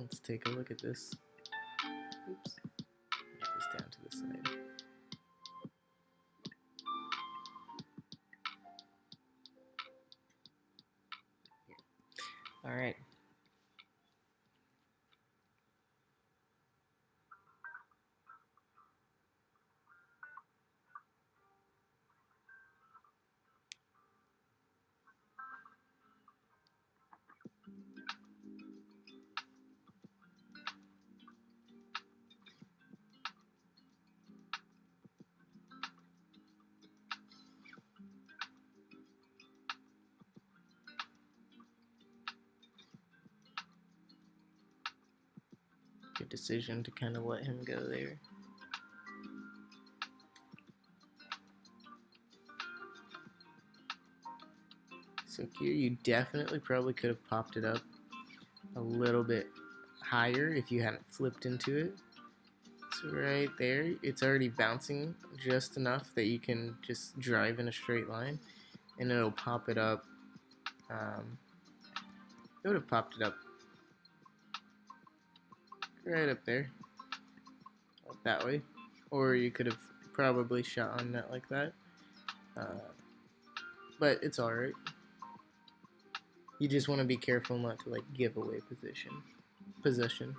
let's take a look at this. Oops. Get this down to the side. All right. Good decision to kind of let him go there. So here you definitely probably could have popped it up a little bit higher if you hadn't flipped into it. So right there, it's already bouncing just enough that you can just drive in a straight line, and it'll pop it up. It would have popped it up right up there, that way, or you could have probably shot on net like that. But it's alright. You just want to be careful not to like give away possession.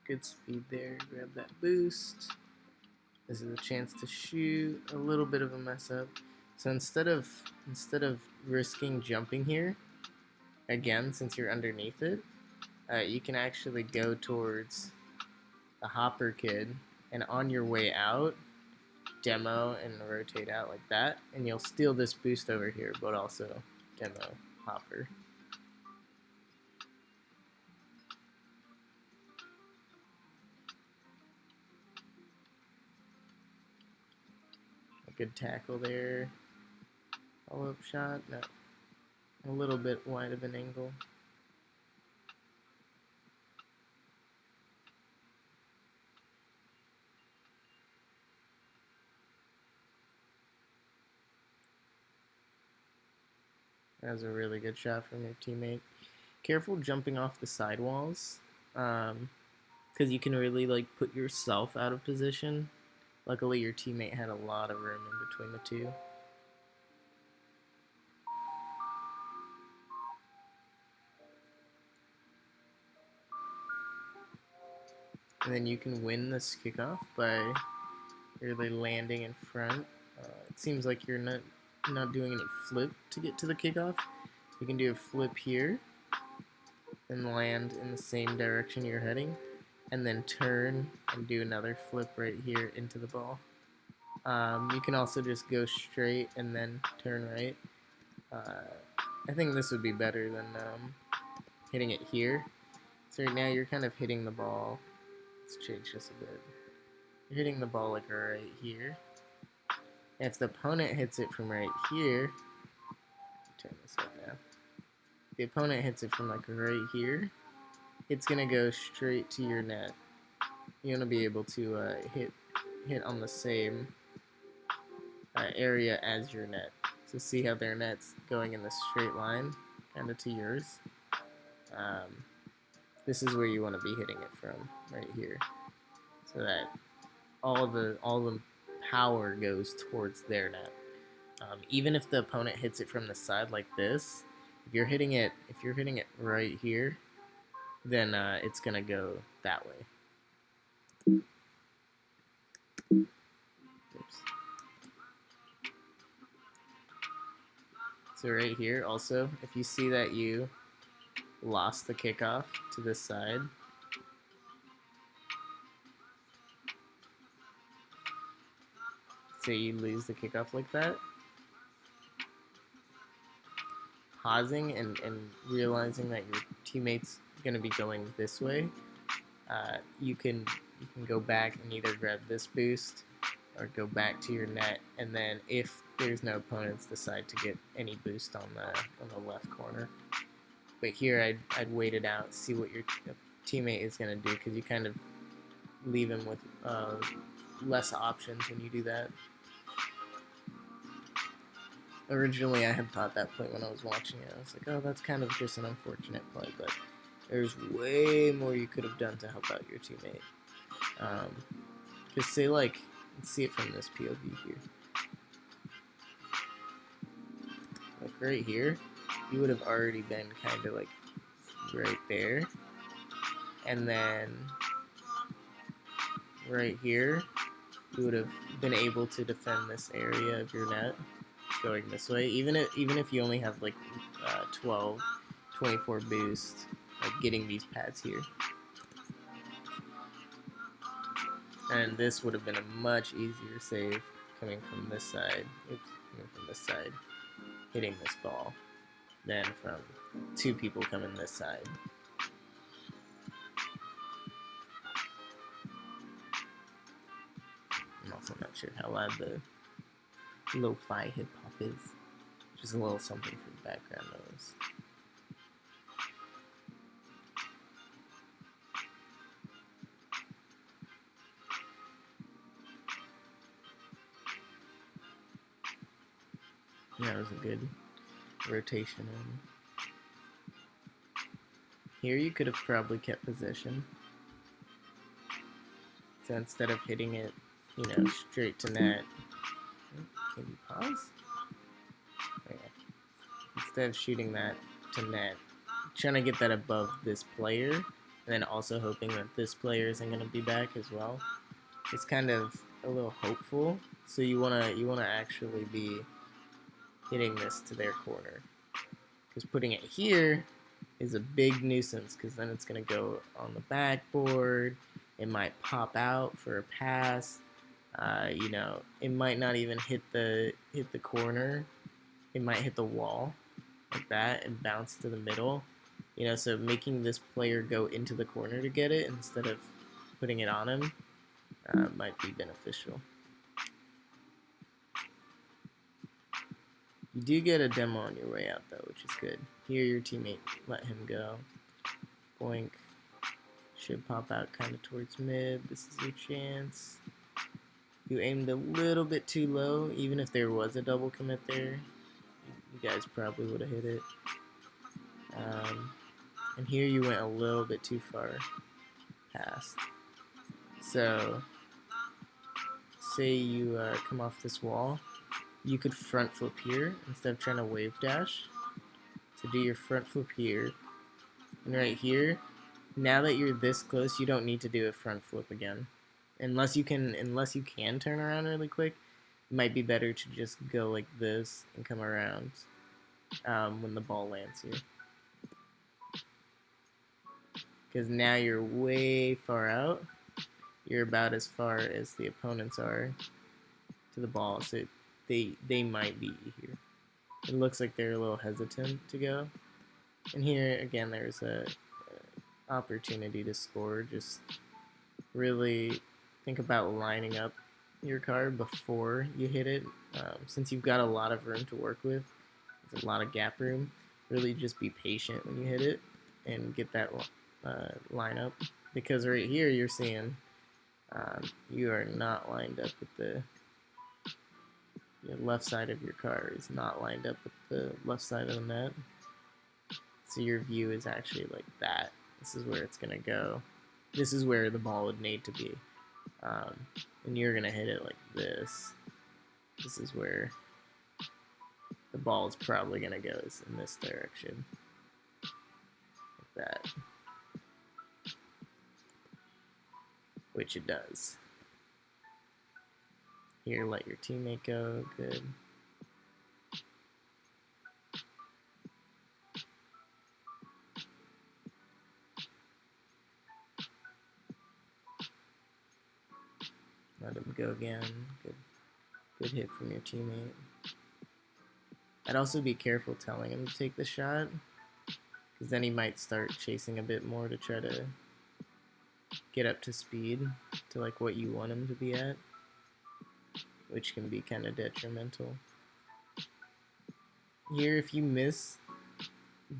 Good speed there. Grab that boost. This is a chance to shoot. A little bit of a mess up. So instead of risking jumping here, again, since you're underneath it, you can actually go towards the hopper kid, and on your way out, demo and rotate out like that, and you'll steal this boost over here, but also demo hopper. A good tackle there. Follow-up shot, no. A little bit wide of an angle. That was a really good shot from your teammate. Careful jumping off the sidewalls, because you can really like put yourself out of position. Luckily, your teammate had a lot of room in between the two. And then you can win this kickoff by really landing in front. It seems like you're not doing any flip to get to the kickoff. You can do a flip here and land in the same direction you're heading, and then turn and do another flip right here into the ball. You can also just go straight and then turn right. I think this would be better than hitting it here. So right now you're kind of hitting the ball. Let's change this a bit. You're hitting the ball like right here. And if the opponent hits it from right here, turn this up now. If the opponent hits it from like right here, it's gonna go straight to your net. You want to be able to hit on the same area as your net. So see how their net's going in the straight line, kind of to yours. This is where you want to be hitting it from, right here, so that all the power goes towards their net. Even if the opponent hits it from the side like this, if you're hitting it right here, then it's gonna go that way. Oops. So right here, also, if you see that you lost the kickoff to this side, say you lose the kickoff like that, pausing and realizing that your teammate's going to be going this way, you can go back and either grab this boost or go back to your net, and then if there's no opponents, decide to get any boost on the left corner. But here I'd wait it out, see what your teammate is going to do, because you kind of leave him with less options when you do that. Originally, I had thought that play when I was watching it. I was like, oh, that's kind of just an unfortunate play, but there's way more you could have done to help out your teammate. Because say, like, let's see it from this POV here. Like, right here, you would have already been kind of, like, right there. And then right here, you would have been able to defend this area of your net going this way. Even if you only have, like, 12, 24 boost, like, getting these pads here. And this would have been a much easier save coming from this side. Oops, coming from this side, hitting this ball, than from two people coming this side. I'm also not sure how loud the lo-fi hip-hop is. Just a little something for the background noise. That was a good rotation in. Here you could have probably kept possession. So instead of hitting it, you know, straight to net. Can you pause? Okay. Instead of shooting that to net, trying to get that above this player, and then also hoping that this player isn't going to be back as well. It's kind of a little hopeful. So you wanna actually be hitting this to their corner, because putting it here is a big nuisance, because then it's going to go on the backboard. It might pop out for a pass. You know, it might not even hit the corner. It might hit the wall like that and bounce to the middle. You know, so making this player go into the corner to get it instead of putting it on him might be beneficial. You do get a demo on your way out, though, which is good. Here, your teammate let him go. Boink. Should pop out kind of towards mid. This is your chance. You aimed a little bit too low. Even if there was a double commit there, you guys probably would have hit it. And here you went a little bit too far past. So, say you come off this wall. You could front flip here instead of trying to wave dash. So do your front flip here. And right here, now that you're this close, you don't need to do a front flip again. Unless you can turn around really quick, it might be better to just go like this and come around when the ball lands here. Because now you're way far out. You're about as far as the opponents are to the ball, so they might beat you here. It looks like they're a little hesitant to go. And here, again, there's a opportunity to score. Just really think about lining up your card before you hit it. Since you've got a lot of room to work with, there's a lot of gap room, really just be patient when you hit it and get that line up. Because right here, you're seeing you are not lined up with the left side of your car is not lined up with the left side of the net. So your view is actually like that. This is where it's going to go. This is where the ball would need to be. And you're going to hit it like this. This is where the ball is probably going to go, is in this direction. Like that. Which it does. Here, let your teammate go. Good. Let him go again. Good hit from your teammate. I'd also be careful telling him to take the shot, because then he might start chasing a bit more to try to get up to speed to like what you want him to be at, which can be kind of detrimental. Here, if you miss,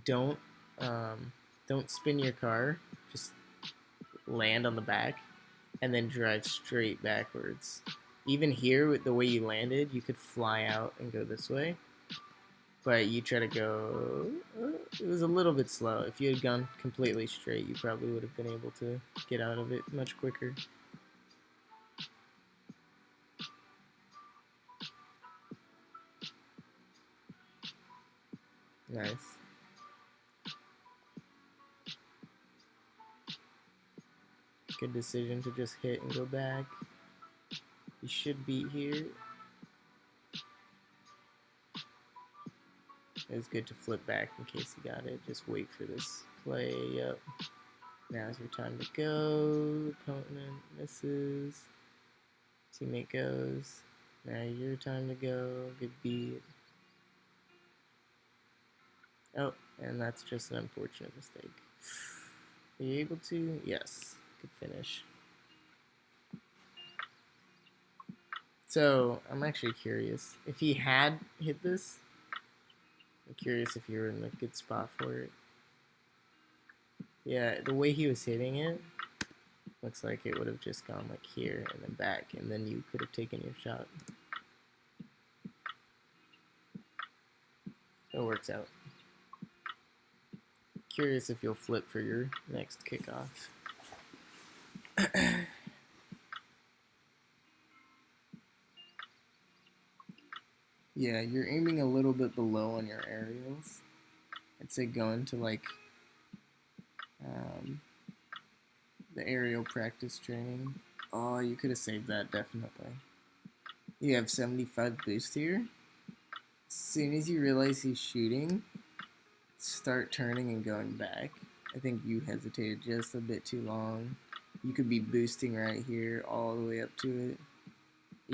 don't spin your car. Just land on the back and then drive straight backwards. Even here, with the way you landed, you could fly out and go this way. but you try to go. It was a little bit slow. If you had gone completely straight, you probably would have been able to get out of it much quicker. Nice. Good decision to just hit and go back. You should beat here. It was good to flip back in case you got it. Just wait for this play. Yep. Now's your time to go. Opponent misses. Teammate goes. Now your time to go. Good beat. Oh, and that's just an unfortunate mistake. Are you able to? Yes. Good finish. So, I'm actually curious. If he had hit this, I'm curious if you were in a good spot for it. Yeah, the way he was hitting it, looks like it would have just gone like here and then back, and then you could have taken your shot. It works out. Curious if you'll flip for your next kickoff. Yeah, you're aiming a little bit below on your aerials. I'd say go into like the aerial practice training. Oh, you could have saved that, definitely. You have 75 boost here. As soon as you realize he's shooting, start turning and going back. I think you hesitated just a bit too long. You could be boosting right here all the way up to it.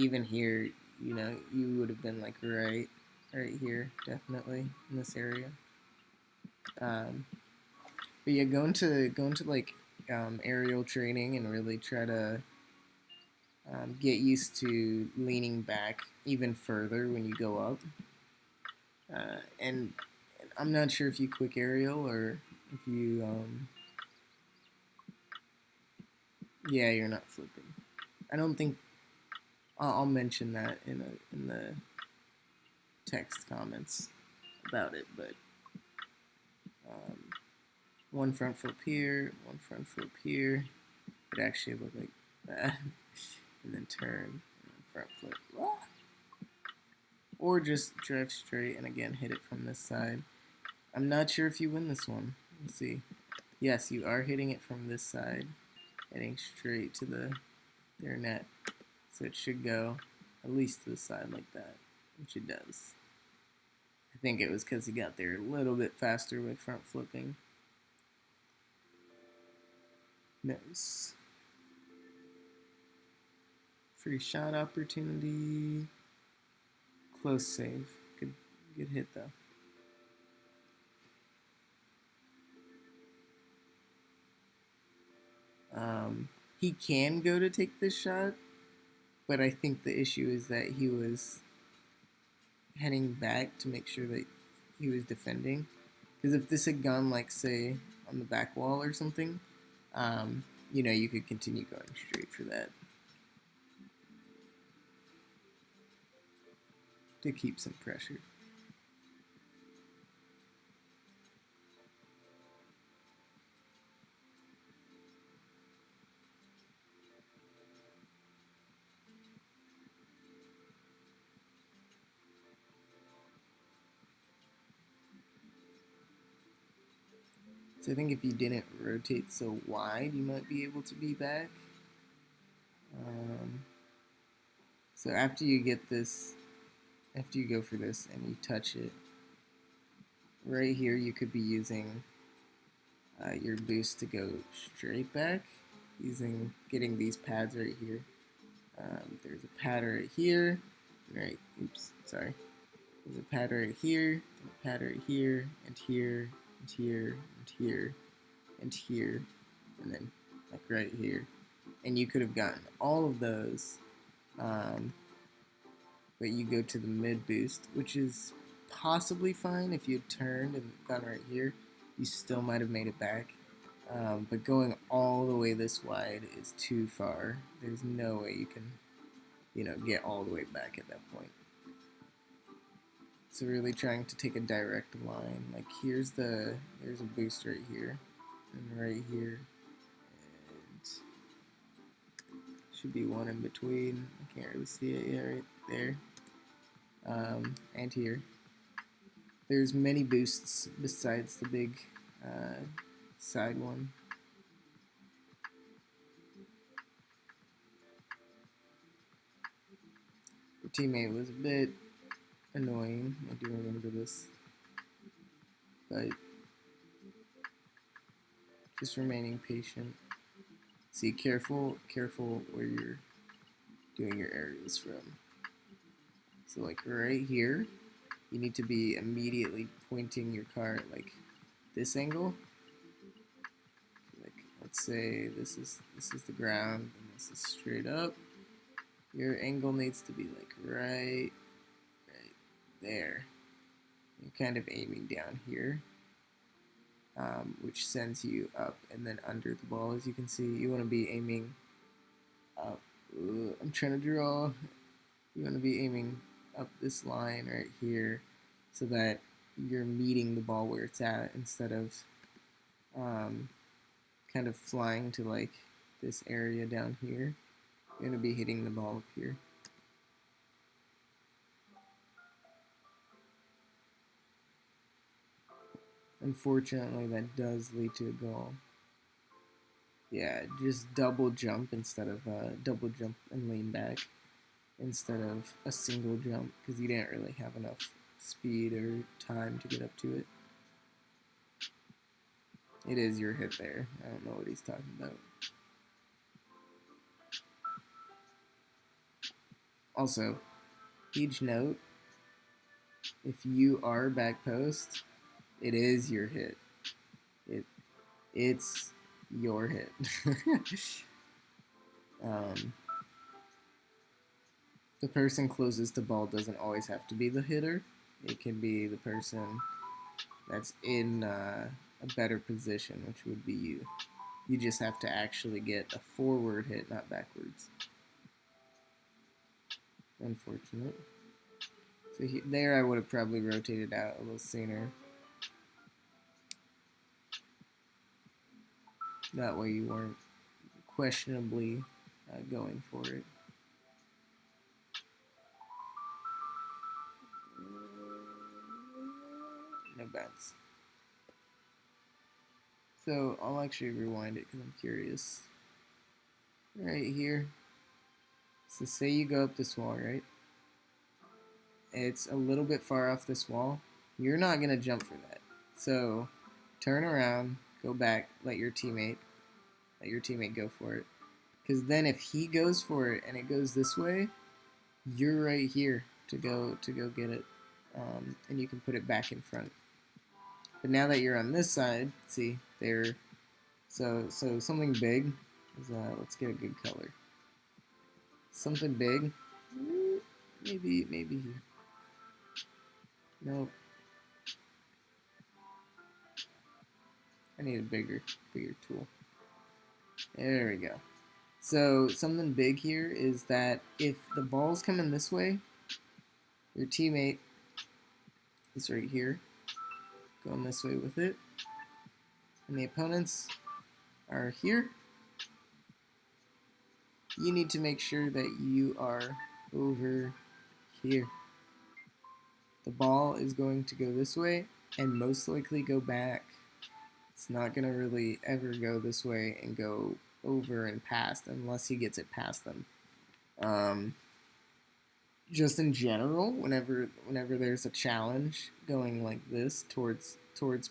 Even here, you know, you would have been like right here, definitely in this area. But yeah, go into like aerial training and really try to get used to leaning back even further when you go up. And I'm not sure if you quick aerial or if you yeah, you're not flipping. I don't think I'll mention that in the text comments about it, but one front flip here, one front flip here. It actually looked like that, and then turn, and then front flip, or just drive straight and again hit it from this side. I'm not sure if you win this one. Let's see. Yes, you are hitting it from this side, heading straight to their net. So it should go at least to the side like that, which it does. I think it was because he got there a little bit faster with front flipping. Nice. Free shot opportunity. Close save. Good hit though. He can go to take this shot, but I think the issue is that he was heading back to make sure that he was defending. Because if this had gone, like, say, on the back wall or something, you know, you could continue going straight for that to keep some pressure. So I think if you didn't rotate so wide, you might be able to be back. So after you get this, after you go for this and you touch it, right here you could be using your boost to go straight back, getting these pads right here. There's a pad right here, right, oops, sorry. There's a pad right here, and a pad right here, and here, and here, and here, and here, and then like right here. And you could have gotten all of those, but you go to the mid boost, which is possibly fine if you had turned and gone right here. You still might have made it back. But going all the way this wide is too far. There's no way you can, you know, get all the way back at that point. So really trying to take a direct line. Like there's a boost right here, and right here, and should be one in between. I can't really see it yet, right there. And here. There's many boosts besides the big side one. The teammate was a bit annoying. I do remember this, but just remaining patient. See, careful where you're doing your aerials from. So like right here, you need to be immediately pointing your car at like this angle. Like let's say this is the ground and this is straight up. Your angle needs to be like right there. You're kind of aiming down here, which sends you up and then under the ball. As you can see, you want to be aiming up. I'm trying to draw. You want to be aiming up this line right here so that you're meeting the ball where it's at instead of kind of flying to like this area down here. You're going to be hitting the ball up here. Unfortunately, that does lead to a goal. Yeah, just double jump instead of double jump and lean back instead of a single jump because you didn't really have enough speed or time to get up to it. It is your hit there. I don't know what he's talking about. Also, huge note, if you are back post, it is your hit. It's your hit. The person closest to ball doesn't always have to be the hitter. It can be the person that's in a better position, which would be you. You just have to actually get a forward hit, not backwards. Unfortunate. So there I would have probably rotated out a little sooner. That way you weren't questionably going for it. No bounce. So I'll actually rewind it because I'm curious. Right here. So say you go up this wall, right? It's a little bit far off this wall. You're not going to jump for that. So turn around, go back, let your teammate go for it. Because then if he goes for it and it goes this way, you're right here to go get it. And you can put it back in front. But now that you're on this side, see, there. So something big is, let's get a good color. Something big, maybe here. Nope. I need a bigger tool. There we go. So something big here is that if the ball's coming this way, your teammate is right here, going this way with it, and the opponents are here. You need to make sure that you are over here. The ball is going to go this way and most likely go back. It's not going to really ever go this way and go over and past unless he gets it past them. Just in general, whenever there's a challenge going like this towards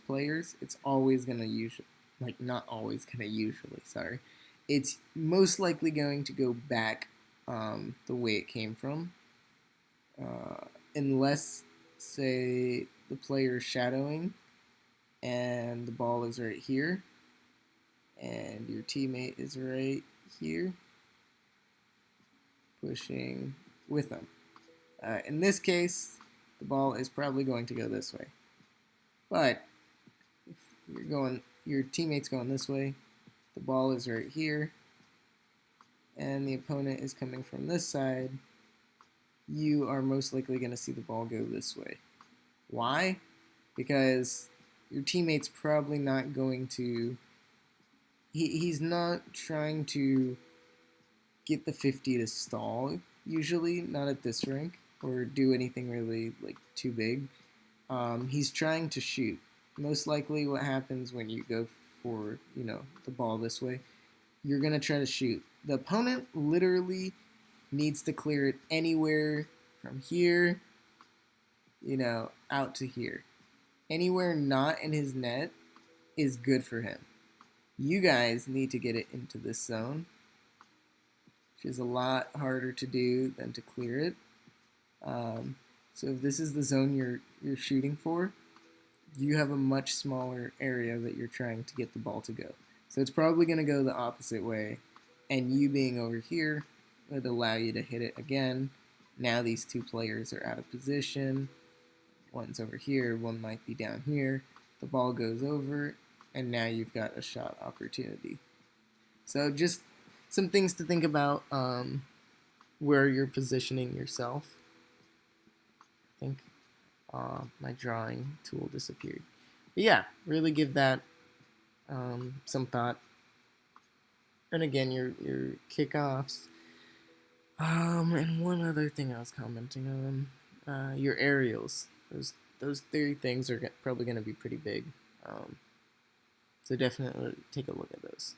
players, it's always going to usually, like not always going to usually, sorry. It's most likely going to go back the way it came from. Unless, say, the player is shadowing and the ball is right here and your teammate is right here pushing with them. In this case, the ball is probably going to go this way. But if your teammate's going this way, the ball is right here, and the opponent is coming from this side, you are most likely going to see the ball go this way. Why? Because your teammate's probably not going to. He's not trying to get the 50 to stall. Usually, not at this rank or do anything really like too big. He's trying to shoot. Most likely, what happens when you go for the ball this way, you're gonna try to shoot. The opponent literally needs to clear it anywhere from here, out to here. Anywhere not in his net is good for him. You guys need to get it into this zone, which is a lot harder to do than to clear it. So if this is the zone you're shooting for, you have a much smaller area that you're trying to get the ball to go. So it's probably going to go the opposite way, and you being over here would allow you to hit it again. Now these two players are out of position. One's over here, one might be down here. The ball goes over, and now you've got a shot opportunity. So just some things to think about where you're positioning yourself. I think my drawing tool disappeared. But yeah, really give that some thought. And again, your kickoffs. And one other thing I was commenting on, your aerials. Those three things are probably going to be pretty big. So definitely take a look at those.